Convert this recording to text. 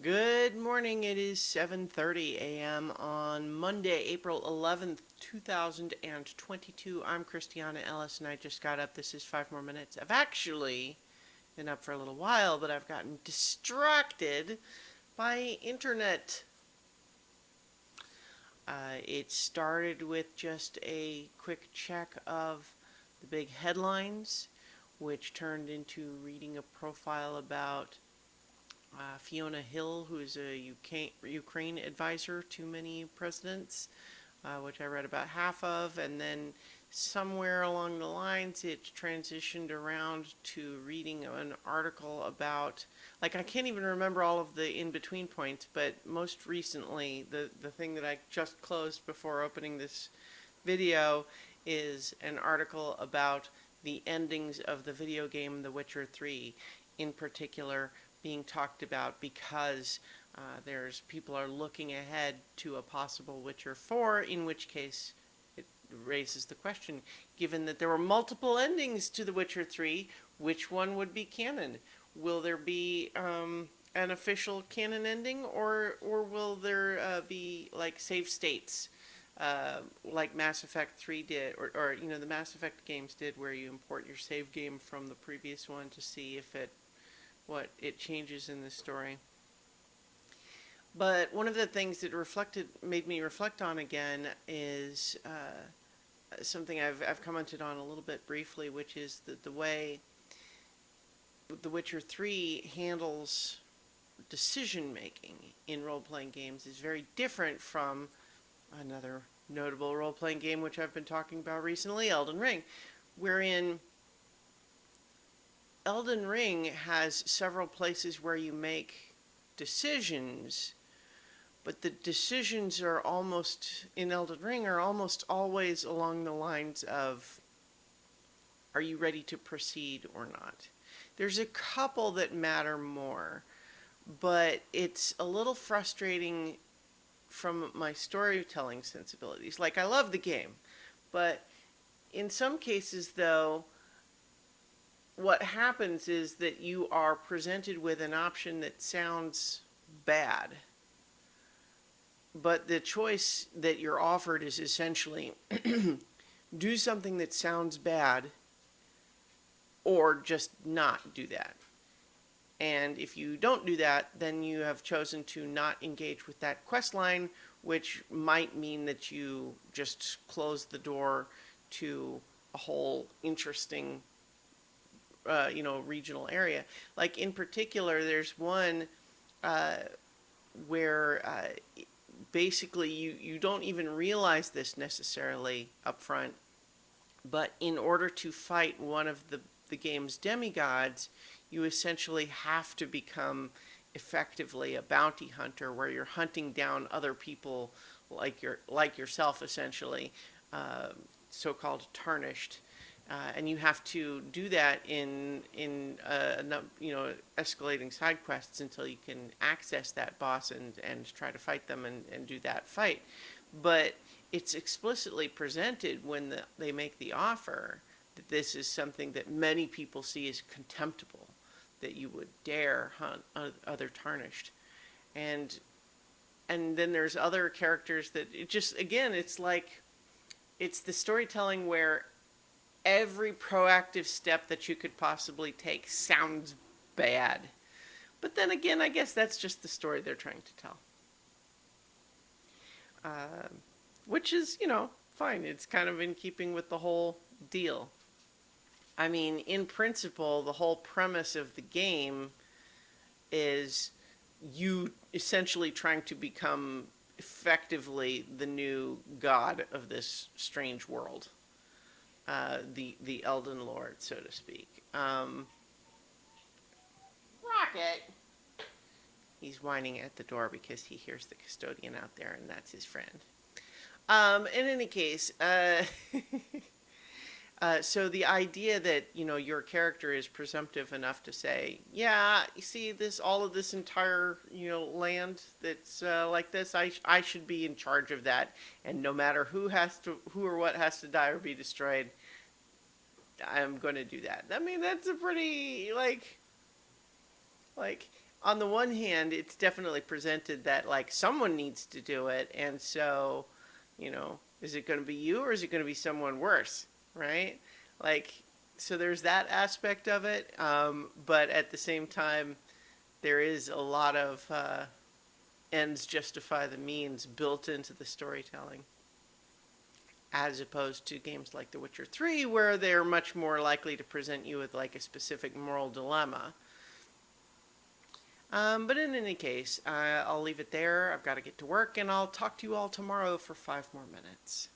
Good morning. It is 7:30 a.m. on Monday, April 11th, 2022. I'm Christiana Ellis and I just got up. This is 5 more minutes. I've actually been up for a little while, but I've gotten distracted by internet. It started with just a quick check of the big headlines, which turned into reading a profile about Fiona Hill, who is a Ukraine advisor to many presidents, which I read about half of, and then somewhere along the lines it transitioned around to reading an article about, like, I can't even remember all of the in-between points, but most recently the thing that I just closed before opening this video is an article about the endings of the video game The Witcher 3, in particular being talked about because there's people are looking ahead to a possible Witcher 4, in which case it raises the question, given that there were multiple endings to The Witcher 3, which one would be canon? Will there be an official canon ending, or will there be like save states, like Mass Effect 3 did, or the Mass Effect games did, where you import your save game from the previous one to see if what it changes in the story. But one of the things that made me reflect on again is something I've commented on a little bit briefly, which is the way The Witcher 3 handles decision making in role-playing games is very different from another notable role-playing game which I've been talking about recently, Elden Ring, wherein Elden Ring has several places where you make decisions, but the decisions are in Elden Ring are almost always along the lines of, are you ready to proceed or not? There's a couple that matter more, but it's a little frustrating from my storytelling sensibilities. Like, I love the game, but in some cases, though, what happens is that you are presented with an option that sounds bad, but the choice that you're offered is essentially do something that sounds bad or just not do that. And if you don't do that, then you have chosen to not engage with that quest line, which might mean that you just close the door to a whole interesting regional area. Like, in particular, there's one where basically you don't even realize this necessarily up front, but in order to fight one of the game's demigods, you essentially have to become effectively a bounty hunter, where you're hunting down other people like yourself, essentially, so-called tarnished. And you have to do that in escalating side quests until you can access that boss and try to fight them and do that fight. But it's explicitly presented when they make the offer that this is something that many people see as contemptible, that you would dare hunt other tarnished. And then there's other characters that it just, again, it's like, it's the storytelling where every proactive step that you could possibly take sounds bad. But then again, I guess that's just the story they're trying to tell. Which is, fine. It's kind of in keeping with the whole deal. I mean, in principle, the whole premise of the game is you essentially trying to become effectively the new god of this strange world. The Elden Lord, so to speak. Rocket! He's whining at the door because he hears the custodian out there, and that's his friend. In any case, so the idea that, your character is presumptive enough to say, yeah, you see all of this entire, land that's like this, I should be in charge of that, and no matter who or what has to die or be destroyed, I'm going to do that. I mean, that's a pretty, like, on the one hand, it's definitely presented that like someone needs to do it, and so, is it going to be you or is it going to be someone worse, right? Like, so there's that aspect of it, but at the same time, there is a lot of ends justify the means built into the storytelling, as opposed to games like The Witcher 3, where they're much more likely to present you with like a specific moral dilemma. But in any case, I'll leave it there. I've got to get to work, and I'll talk to you all tomorrow for 5 more minutes.